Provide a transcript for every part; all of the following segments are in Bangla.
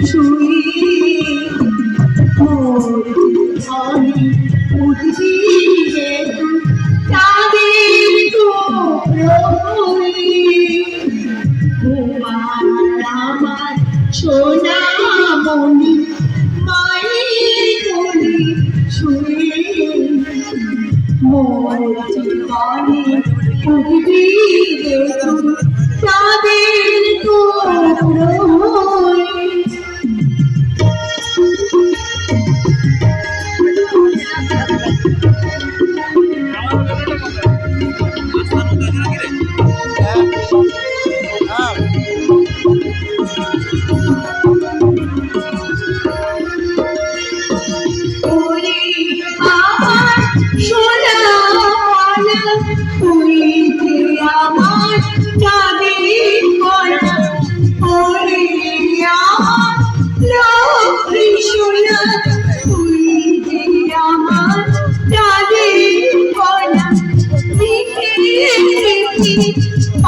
শুয়ে মোর আমি উঠিয়ে তাদের তো প্রহরী আমার সোনামণি মায়ের কোলে শুয়ে মোর জীবনে উঠবি তাদের তো প্রহরী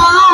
Oh